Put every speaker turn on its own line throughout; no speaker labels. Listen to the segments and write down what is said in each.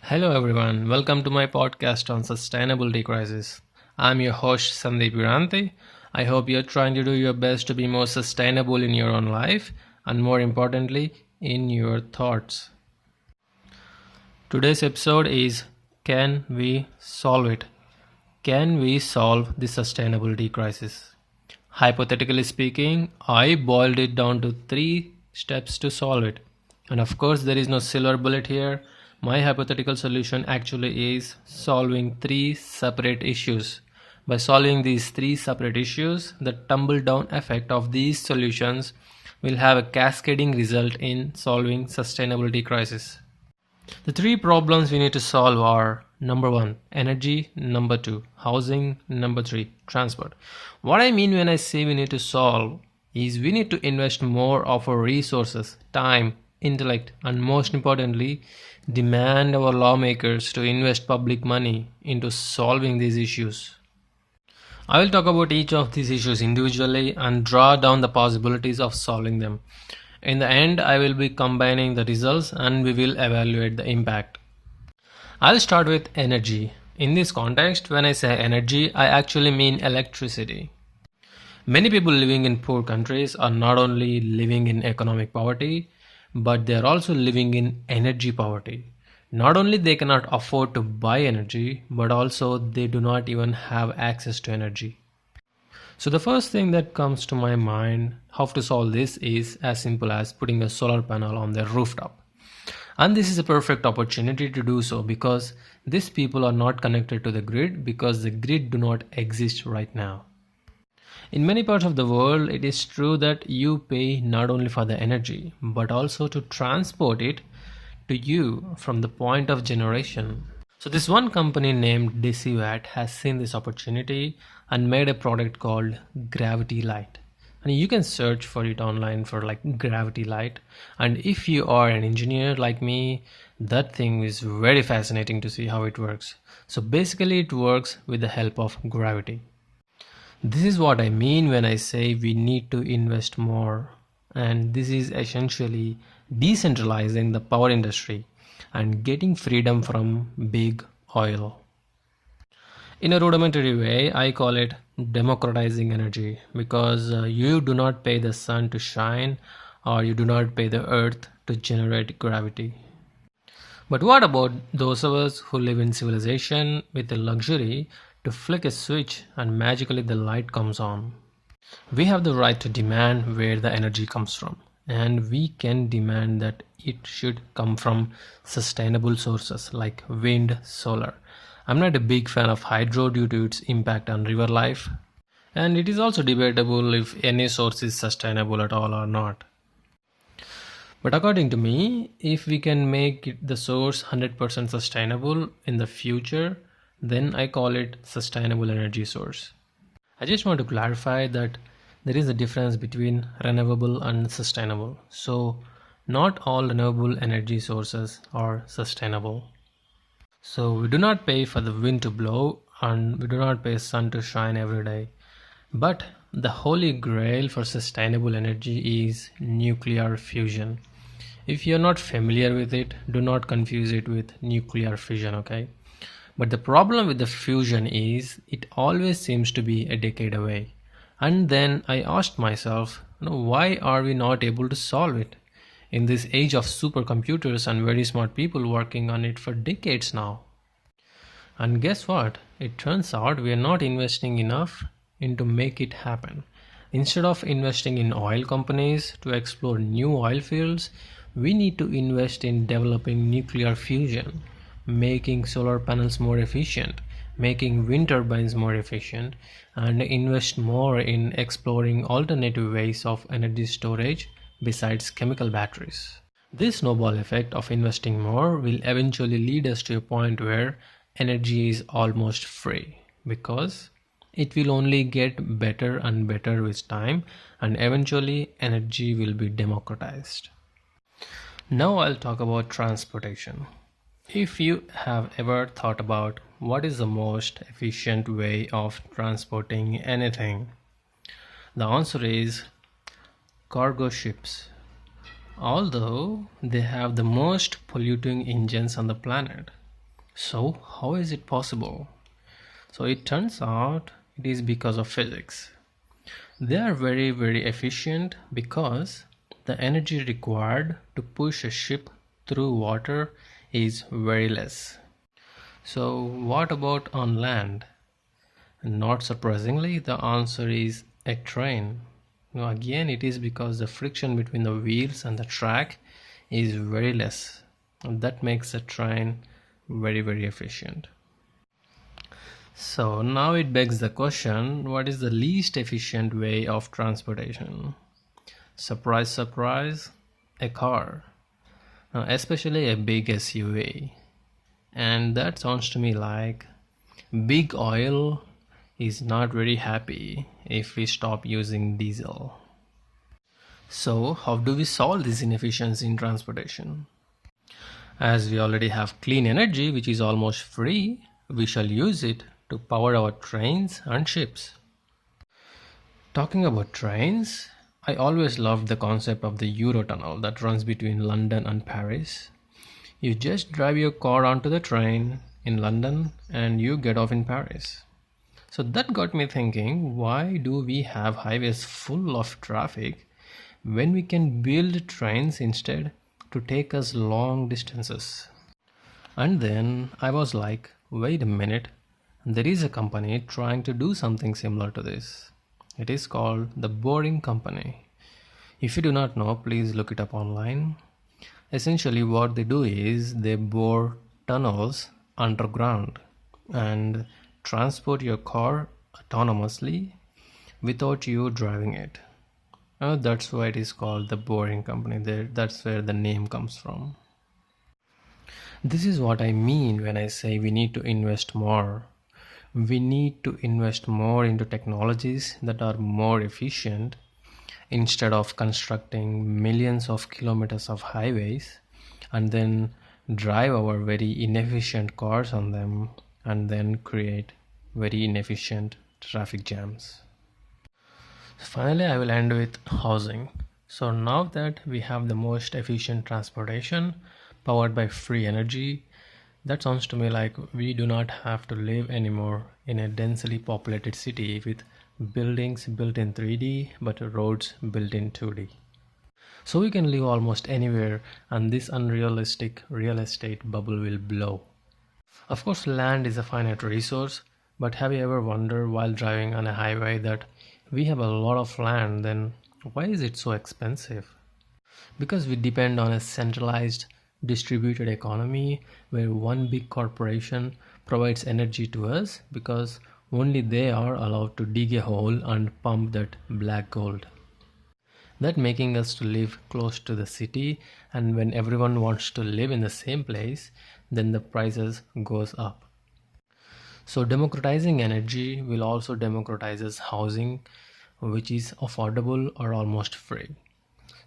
Hello everyone, welcome to my podcast on sustainability crisis. I'm your host Sandeep Viranti. I hope you're trying to do your best to be more sustainable in your own life and more importantly in your thoughts. Today's episode is Can we solve it? Can we solve the sustainability crisis? Hypothetically speaking, I boiled it down to 3 steps to solve it. And of course, there is no silver bullet here. My hypothetical solution actually is solving 3 separate issues. By solving these 3 separate issues, the tumble down effect of these solutions will have a cascading result in solving sustainability crisis. The 3 problems we need to solve are number 1, energy, number 2, housing, number 3, transport. What I mean when I say we need to solve is we need to invest more of our resources, time, intellect, and most importantly, demand our lawmakers to invest public money into solving these issues. I will talk about each of these issues individually and draw down the possibilities of solving them. In the end, I will be combining the results and we will evaluate the impact. I'll start with energy. In this context, when I say energy, I actually mean electricity. Many people living in poor countries are not only living in economic poverty, but they are also living in energy poverty. Not only they cannot afford to buy energy, but also they do not even have access to energy. So the first thing that comes to my mind how to solve this is as simple as putting a solar panel on their rooftop. And this is a perfect opportunity to do so because these people are not connected to the grid because the grid do not exist right now. In many parts of the world, it is true that you pay not only for the energy, but also to transport it to you from the point of generation. So this one company named DeepSun has seen this opportunity and made a product called Gravity Light. And you can search for it online for like Gravity Light. And if you are an engineer like me, that thing is very fascinating to see how it works. So basically it works with the help of gravity. This is what I mean when I say we need to invest more. And this is essentially decentralizing the power industry and getting freedom from big oil. In a rudimentary way, I call it democratizing energy because you do not pay the sun to shine or you do not pay the earth to generate gravity. But what about those of us who live in civilization with the luxury to flick a switch and magically the light comes on? We have the right to demand where the energy comes from, and we can demand that it should come from sustainable sources like wind, solar. I'm not a big fan of hydro due to its impact on river life, and it is also debatable if any source is sustainable at all or not. But according to me, if we can make the source 100% sustainable in the future, then I call it sustainable energy source. I just want to clarify that there is a difference between renewable and sustainable. So not all renewable energy sources are sustainable. So we do not pay for the wind to blow and we do not pay sun to shine every day. But the holy grail for sustainable energy is nuclear fusion. If you're not familiar with it, do not confuse it with nuclear fission, okay? But the problem with the fusion is it always seems to be a decade away. And then I asked myself, why are we not able to solve it? In this age of supercomputers and very smart people working on it for decades now. And guess what? It turns out we are not investing enough into make it happen. Instead of investing in oil companies to explore new oil fields, we need to invest in developing nuclear fusion, making solar panels more efficient, making wind turbines more efficient, and invest more in exploring alternative ways of energy storage besides chemical batteries. This snowball effect of investing more will eventually lead us to a point where energy is almost free because it will only get better and better with time and eventually energy will be democratized. Now I'll talk about transportation. If you have ever thought about what is the most efficient way of transporting anything, the answer is cargo ships. Although they have the most polluting engines on the planet, So, how is it possible? So, it turns out it is because of physics. They are very, very efficient because the energy required to push a ship through water is very less. So, what about on land? Not surprisingly, the answer is a train. Now, again, it is because the friction between the wheels and the track is very less. And that makes the train very, very efficient. So now it begs the question, what is the least efficient way of transportation? Surprise, surprise, a car. Especially a big SUV. And that sounds to me like big oil is not very happy if we stop using diesel. So how do we solve this inefficiency in transportation? As we already have clean energy which is almost free, we shall use it to power our trains and ships. Talking about trains, I always loved the concept of the Eurotunnel that runs between London and Paris. You just drive your car onto the train in London and you get off in Paris. So that got me thinking, why do we have highways full of traffic when we can build trains instead to take us long distances? And then I was like, wait a minute, there is a company trying to do something similar to this. It is called the Boring Company. If you do not know, please look it up online. Essentially what they do is they bore tunnels underground and transport your car autonomously without you driving it. That's why it is called the Boring Company. That's where the name comes from. This is what I mean when I say we need to invest more. We need to invest more into technologies that are more efficient instead of constructing millions of kilometers of highways and then drive our very inefficient cars on them and then create very inefficient traffic jams. Finally, I will end with housing. So now that we have the most efficient transportation powered by free energy, that sounds to me like we do not have to live anymore in a densely populated city with buildings built in 3D but roads built in 2D. So we can live almost anywhere and this unrealistic real estate bubble will blow. Of course, land is a finite resource, but have you ever wondered while driving on a highway that we have a lot of land, then why is it so expensive? Because we depend on a centralized distributed economy where one big corporation provides energy to us because only they are allowed to dig a hole and pump that black gold. That making us to live close to the city, and when everyone wants to live in the same place, then the prices goes up. So democratizing energy will also democratizes housing, which is affordable or almost free.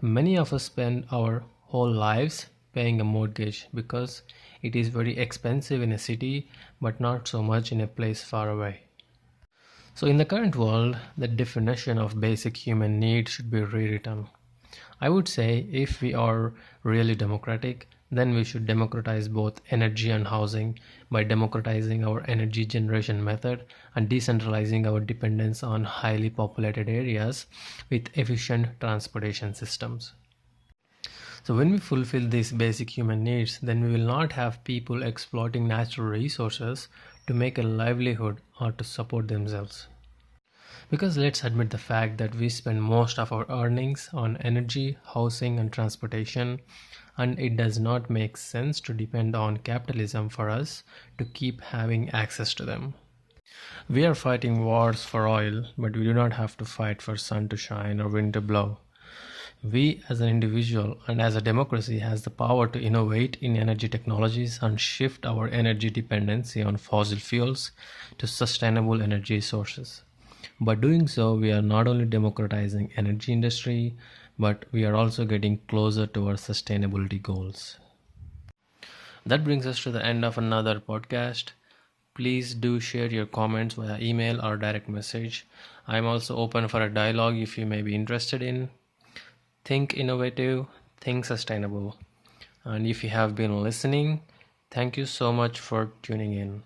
Many of us spend our whole lives paying a mortgage because it is very expensive in a city but not so much in a place far away. So in the current world, the definition of basic human need should be rewritten. I would say if we are really democratic, then we should democratize both energy and housing by democratizing our energy generation method and decentralizing our dependence on highly populated areas with efficient transportation systems. So when we fulfill these basic human needs, then we will not have people exploiting natural resources to make a livelihood or to support themselves. Because let's admit the fact that we spend most of our earnings on energy, housing and transportation, and it does not make sense to depend on capitalism for us to keep having access to them. We are fighting wars for oil, but we do not have to fight for sun to shine or wind to blow. We as an individual and as a democracy has the power to innovate in energy technologies and shift our energy dependency on fossil fuels to sustainable energy sources. By doing so, we are not only democratizing energy industry, but we are also getting closer to our sustainability goals. That brings us to the end of another podcast. Please do share your comments via email or direct message. I am also open for a dialogue if you may be interested in. Think innovative, think sustainable. And if you have been listening, Thank you so much for tuning in.